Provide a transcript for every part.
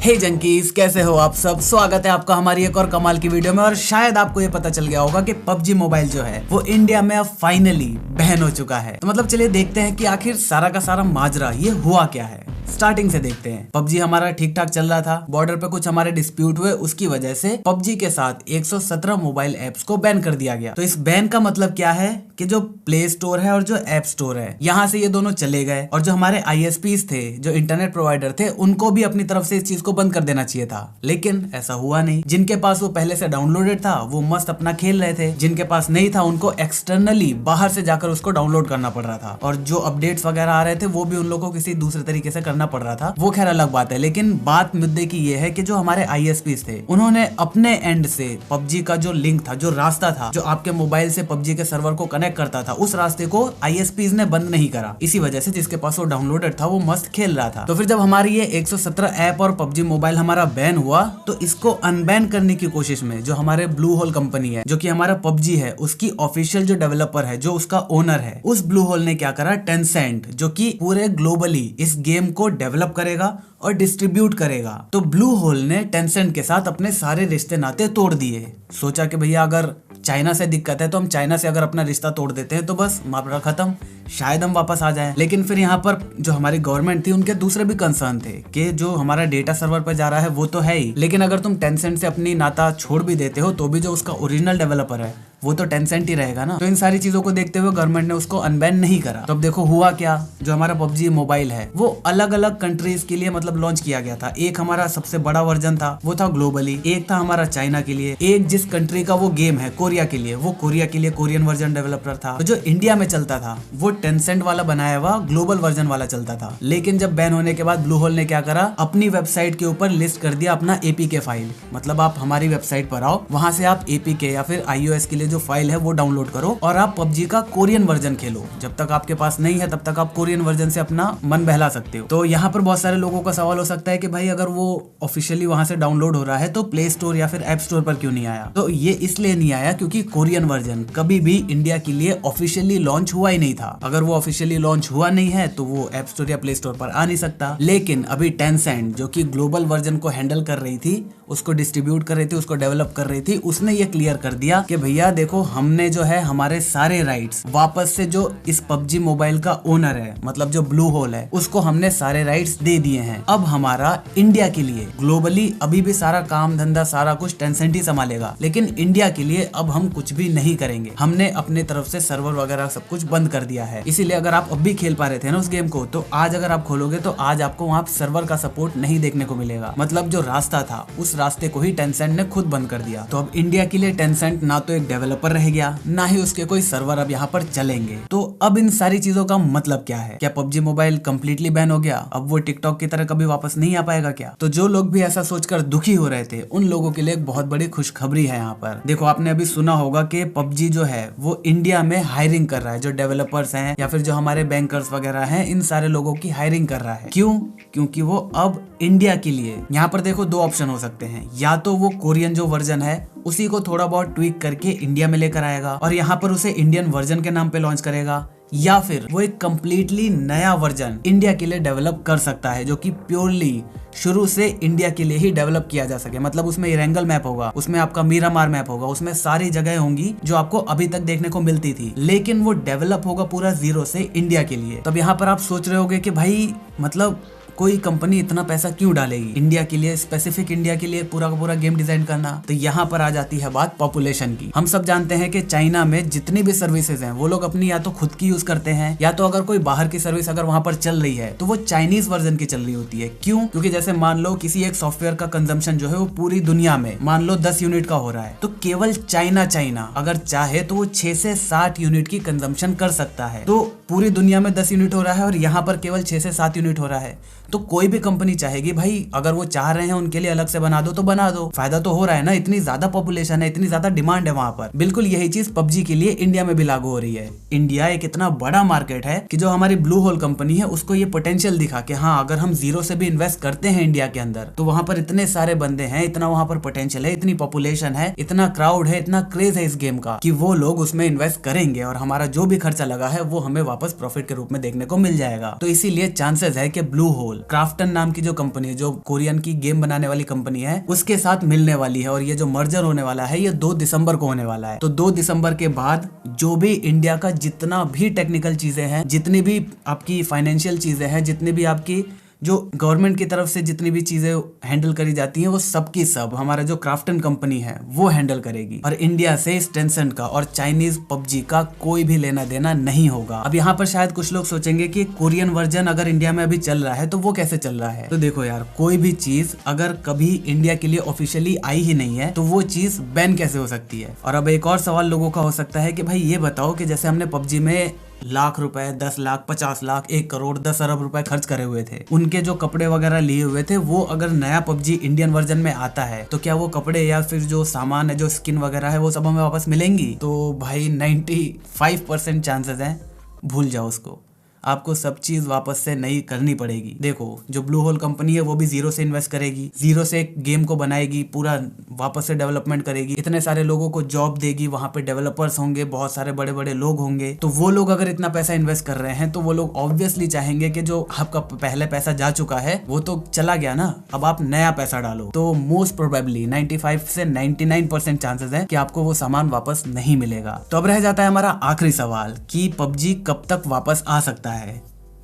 हे junkies, कैसे हो आप सब। स्वागत है आपका हमारी एक और कमाल की वीडियो में। और शायद आपको ये पता चल गया होगा कि पबजी मोबाइल जो है वो इंडिया में अब फाइनली बैन हो चुका है। तो मतलब चलिए देखते हैं कि आखिर सारा का सारा माजरा ये हुआ क्या है। स्टार्टिंग से देखते हैं। पबजी हमारा ठीक ठाक चल रहा था, बॉर्डर पे कुछ हमारे डिस्प्यूट हुए, उसकी वजह से पबजी के साथ 117 मोबाइल ऐप्स को बैन कर दिया गया। तो इस बैन का मतलब क्या है कि जो प्ले स्टोर है और जो ऐप स्टोर है, यहाँ से ये दोनों चले गए। और जो हमारे ISPs थे, जो इंटरनेट प्रोवाइडर थे, उनको भी अपनी तरफ से इस चीज को बंद कर देना चाहिए था, लेकिन ऐसा हुआ नहीं। जिनके पास वो पहले से डाउनलोडेड था वो मस्त अपना खेल रहे थे, जिनके पास नहीं था उनको एक्सटर्नली बाहर से जाकर उसको डाउनलोड करना पड़ रहा था। और जो अपडेट्स वगैरह आ रहे थे वो भी उन लोगों को किसी दूसरे तरीके से करना पड़ रहा था, वो खैर अलग बात है। लेकिन बात मुद्दे की ये है कि जो हमारे ISPs थे, उन्होंने अपने एंड से पबजी का जो लिंक था, जो रास्ता था, जो आपके मोबाइल से पबजी के सर्वर को कनेक्ट करता था, उस रास्ते को ISPs ने बंद नहीं करा। इसी वजह से जिसके पास वो डाउनलोडेड था वो मस्त खेल रहा था। तो फिर जब हमारी ये 117 ऐप और पबजी मोबाइल हमारा बैन हुआ, तो इसको अनबैन करने की कोशिश में जो हमारे ब्लू होल कंपनी है, जो कि हमारा पबजी है, उसकी ऑफिशियल जो डेवलपर है, जो उसका ओनर है, उस ब्लू होल ने क्या करा, टेंसेंट, जो कि पूरे ग्लोबली इस गेम को डेवलप करेगा और डिस्ट्रीब्यूट करेगा, तो ब्लू होल ने टेंसेंट के साथ अपने सारे रिश्ते नाते तोड़ दिए। सोचा कि भैया अगर चाइना से दिक्कत है तो हम चाइना से अगर अपना रिश्ता तोड़ देते हैं तो बस मामला खत्म, शायद हम वापस आ जाएं। लेकिन फिर यहाँ पर जो हमारी गवर्नमेंट थी, उनके दूसरे भी कंसर्न थे कि जो हमारा डेटा सर्वर पर जा रहा है वो तो है ही, लेकिन अगर तुम टेंसेंट से अपनी नाता छोड़ भी देते हो तो भी जो उसका ओरिजिनल डेवलपर है वो तो टेंसेंट ही रहेगा ना। तो इन सारी चीजों को देखते हुए गवर्नमेंट ने उसको अनबैन नहीं करा। तो अब देखो हुआ क्या, जो हमारा पबजी मोबाइल है वो अलग अलग कंट्रीज के लिए मतलब लॉन्च किया गया था। एक हमारा सबसे बड़ा वर्जन था, वो था ग्लोबली। एक था हमारा चाइना के लिए। एक जिस कंट्री का वो गेम है, कोरिया के लिए, वो कोरिया के लिए कोरियन वर्जन डेवलपर था। तो जो इंडिया में चलता था वो टेंसेंट वाला बनाया हुआ ग्लोबल वर्जन वाला चलता था। लेकिन जब बैन होने के बाद ब्लू होल ने क्या करा, अपनी वेबसाइट के ऊपर लिस्ट कर दिया अपना APK फाइल। मतलब आप हमारी वेबसाइट पर आओ, वहां से आप APK या फिर iOS के लिए जो फाइल है वो डाउनलोड करो और आप पबजी का कोरियन वर्जन खेलो। जब तक आपके पास नहीं है तब तक आप कोरियन वर्जन से अपना मन बहला सकते हो। तो यहाँ पर बहुत सारे लोगों का सवाल हो सकता है कि भाई अगर वो ऑफिशियली वहां से डाउनलोड हो रहा है तो प्ले स्टोर या फिर ऐप स्टोर पर क्यों नहीं आया। तो ये इसलिए नहीं आया क्योंकि कोरियन वर्जन कभी भी इंडिया के लिए ऑफिशियली लॉन्च हुआ ही नहीं था। अगर वो ऑफिशियली लॉन्च हुआ नहीं है तो वो ऐप स्टोर या प्ले स्टोर पर आ नहीं सकता। लेकिन अभी टेंसेंट, जो कि ग्लोबल वर्जन को हैंडल कर रही थी, उसको डिस्ट्रीब्यूट कर रही थी, उसको डेवलप कर रही थी, उसने ये क्लियर कर दिया कि भैया देखो, हमने जो है हमारे सारे राइट्स वापस से जो इस पबजी मोबाइल का ओनर है, मतलब जो ब्लू होल है, उसको हमने सारे राइट्स दे दिए हैं। अब हमारा इंडिया के लिए ग्लोबली अभी भी सारा काम धंधा सारा कुछ टेंसेंट ही संभालेगा, लेकिन इंडिया के लिए अब हम कुछ भी नहीं करेंगे। हमने अपने तरफ से सर्वर वगैरह सब कुछ बंद कर दिया है। इसीलिए अगर आप अब भी खेल पा रहे थे ना उस गेम को, तो आज अगर आप खोलोगे तो आज आपको वहाँ सर्वर का सपोर्ट नहीं देखने को मिलेगा। मतलब जो रास्ता था उस रास्ते को ही टेंसेंट ने खुद बंद कर दिया। तो अब इंडिया के लिए टेंसेंट ना तो एक डेवलपर रह गया, ना ही उसके कोई सर्वर अब यहाँ पर चलेंगे। तो अब इन सारी चीजों का मतलब क्या है? क्या पबजी मोबाइल कंप्लीटली बैन हो गया, अब वो टिकटॉक की तरह कभी वापस नहीं आ पाएगा क्या? तो जो लोग भी ऐसा सोचकर दुखी हो रहे थे, उन लोगों के लिए एक बहुत बड़ी खुशखबरी है यहाँ पर। देखो, आपने अभी सुना होगा कि पबजी जो है वो इंडिया में हायरिंग कर रहा है, जो डेवलपर्स हैं या फिर जो हमारे बैंकर्स वगैरह हैं, इन सारे लोगों की हायरिंग कर रहा है। क्यों? क्योंकि वो अब इंडिया के लिए, यहाँ पर देखो दो ऑप्शन हो सकते हैं, या तो वो कोरियन जो वर्जन है उसी को थोड़ा बहुत ट्वीक करके इंडिया में लेकर आएगा और यहाँ पर उसे इंडियन वर्जन के नाम पे लॉन्च करेगा, या फिर वो एक कंप्लीटली नया वर्जन इंडिया के लिए डेवलप कर सकता है, जो कि प्योरली शुरू से इंडिया के लिए ही डेवलप किया जा सके। मतलब उसमें इरेंगल मैप होगा, उसमें आपका मीरामार मैप होगा, उसमें सारी जगह होंगी जो आपको अभी तक देखने को मिलती थी, लेकिन वो डेवलप होगा पूरा जीरो से इंडिया के लिए। तब यहाँ पर आप सोच रहे होगे कि भाई मतलब कोई कंपनी इतना पैसा क्यों डालेगी इंडिया के लिए, स्पेसिफिक इंडिया के लिए पूरा का पूरा गेम डिजाइन करना? तो यहाँ पर आ जाती है बात पॉपुलेशन की। हम सब जानते हैं कि चाइना में जितनी भी सर्विसेज हैं वो लोग अपनी या तो खुद की यूज करते हैं, या तो अगर कोई बाहर की सर्विस अगर वहां पर चल रही है तो वो चाइनीज वर्जन की चल रही होती है। क्यों? क्योंकि जैसे मान लो किसी एक सॉफ्टवेयर का कंजम्पशन जो है वो पूरी दुनिया में मान लो 10 यूनिट का हो रहा है, तो केवल चाइना अगर चाहे तो वो 6 से 60 यूनिट की कंजम्पशन कर सकता है। तो पूरी दुनिया में 10 यूनिट हो रहा है और यहाँ पर केवल 6 से 7 यूनिट हो रहा है। तो कोई भी कंपनी चाहेगी भाई अगर वो चाह रहे हैं उनके लिए अलग से बना दो तो बना दो, फायदा तो हो रहा है ना, इतनी ज्यादा पॉपुलेशन है, इतनी ज्यादा डिमांड है वहां पर। बिल्कुल यही चीज पबजी के लिए इंडिया में भी लागू हो रही है। इंडिया एक इतना बड़ा मार्केट है कि जो हमारी ब्लू होल कंपनी है उसको ये पोटेंशियल दिखा कि हाँ, अगर हम जीरो से भी इन्वेस्ट करते हैं इंडिया के अंदर तो वहां पर इतने सारे बंदे हैं, इतना वहां पर पोटेंशियल है, इतनी पॉपुलेशन है, इतना क्राउड है, इतना क्रेज है इस गेम का कि वो लोग उसमें इन्वेस्ट करेंगे और हमारा जो भी खर्चा लगा है वो हमें वापस प्रॉफिट के रूप में देखने को मिल जाएगा। तो इसीलिए चांसेस है कि ब्लू होल क्राफ्टन नाम की जो कंपनी है, जो कोरियन की गेम बनाने वाली कंपनी है, उसके साथ मिलने वाली है। और ये जो मर्जर होने वाला है ये 2 दिसंबर को होने वाला है। तो 2 दिसंबर के बाद जो भी इंडिया का जितना भी टेक्निकल चीजें हैं, जितनी भी आपकी फाइनेंशियल चीजें हैं, जितनी भी आपकी जो गवर्नमेंट की तरफ से जितनी भी चीजें हैंडल करी जाती हैं, वो सब की सब हमारा जो क्राफ्टन कंपनी है वो हैंडल करेगी। और इंडिया से इस टेंसेंट का और चाइनीज पबजी का कोई भी लेना देना नहीं होगा। अब यहाँ पर शायद कुछ लोग सोचेंगे कि कोरियन वर्जन अगर इंडिया में अभी चल रहा है तो वो कैसे चल रहा है। तो देखो यार, कोई भी चीज अगर कभी इंडिया के लिए ऑफिशियली आई ही नहीं है तो वो चीज बैन कैसे हो सकती है। और अब एक और सवाल लोगों का हो सकता है कि भाई ये बताओ कि जैसे हमने पबजी में लाख रुपए, 10 लाख, 50 लाख, 1 करोड़, 10 अरब रुपए खर्च करे हुए थे, उनके जो कपड़े वगैरह लिए हुए थे, वो अगर नया पबजी इंडियन वर्जन में आता है तो क्या वो कपड़े या फिर जो सामान है, जो स्किन वगैरह है, वो सब हमें वापस मिलेंगी? तो भाई 95% चांसेस हैं, भूल जाओ उसको। आपको सब चीज वापस से नई करनी पड़ेगी। देखो, जो ब्लू होल कंपनी है वो भी जीरो से इन्वेस्ट करेगी, जीरो से एक गेम को बनाएगी, पूरा वापस से डेवलपमेंट करेगी, इतने सारे लोगों को जॉब देगी, वहां पे डेवलपर्स होंगे, बहुत सारे बड़े बड़े लोग होंगे। तो वो लोग अगर इतना पैसा इन्वेस्ट कर रहे हैं तो वो लोग ऑब्वियसली चाहेंगे कि जो आपका पहले पैसा जा चुका है वो तो चला गया ना, अब आप नया पैसा डालो। तो मोस्ट प्रोबेबली 95 से 99% चांसेस है कि आपको वो सामान वापस नहीं मिलेगा। तो अब रह जाता है हमारा आखिरी सवाल कि पबजी कब तक वापस आ सकता है।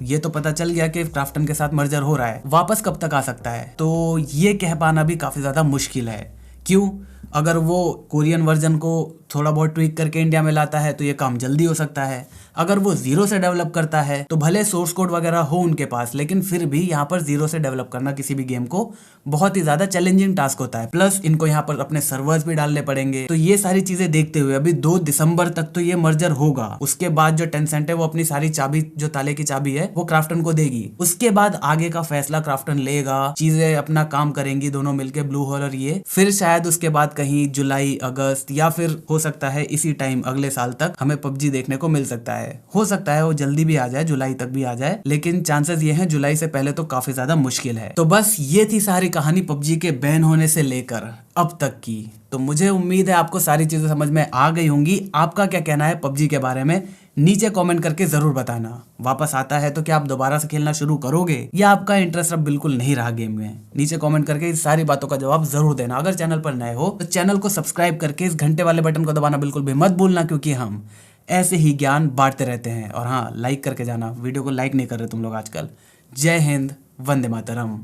ये तो पता चल गया कि क्राफ्टन के साथ मर्जर हो रहा है, वापस कब तक आ सकता है तो ये कह पाना भी काफी ज्यादा मुश्किल है। क्यों? अगर वो कोरियन वर्जन को थोड़ा बहुत ट्विक करके इंडिया में लाता है तो ये काम जल्दी हो सकता है। अगर वो जीरो से डेवलप करता है तो भले सोर्स कोड वगैरह हो उनके पास, लेकिन फिर भी यहाँ पर जीरो से डेवलप करना किसी भी गेम को बहुत ही ज्यादा चैलेंजिंग टास्क होता है। प्लस इनको यहाँ पर अपने सर्वर्स भी डालने पड़ेंगे। तो ये सारी चीजें देखते हुए अभी 2 दिसंबर तक तो ये मर्जर होगा। उसके बाद जो टेंसेंट है वो अपनी सारी चाबी, जो ताले की चाबी है, वो क्राफ्टन को देगी। उसके बाद आगे का फैसला क्राफ्टन लेगा, चीजें अपना काम करेंगी दोनों मिलकर, ब्लू होल और ये। फिर शायद उसके बाद कहीं जुलाई, अगस्त या फिर हो सकता है इसी टाइम अगले साल तक हमें पबजी देखने को मिल सकता है। हो सकता है वो जल्दी भी आ जाए, जुलाई तक भी आ जाए, लेकिन चांसेस ये हैं जुलाई से पहले तो काफी ज्यादा मुश्किल है। तो बस ये थी सारी कहानी पबजी के बैन होने से लेकर अब तक की। तो मुझे उम्मीद है आपको सारी चीजें समझ में आ गई होंगी। आपका क्या कहना है पबजी के बारे में, नीचे कमेंट करके जरूर बताना। वापस आता है तो क्या आप दोबारा से खेलना शुरू करोगे या आपका इंटरेस्ट अब बिल्कुल नहीं रहा गेम में? नीचे कमेंट करके इस सारी बातों का जवाब जरूर देना। अगर चैनल पर नए हो तो चैनल को सब्सक्राइब करके इस घंटे वाले बटन को दबाना बिल्कुल भी मत भूलना, क्योंकि हम ऐसे ही ज्ञान बांटते रहते हैं। और हाँ, लाइक करके जाना, वीडियो को लाइक नहीं कर रहे तुम लोग आजकल। जय हिंद, वंदे मातरम।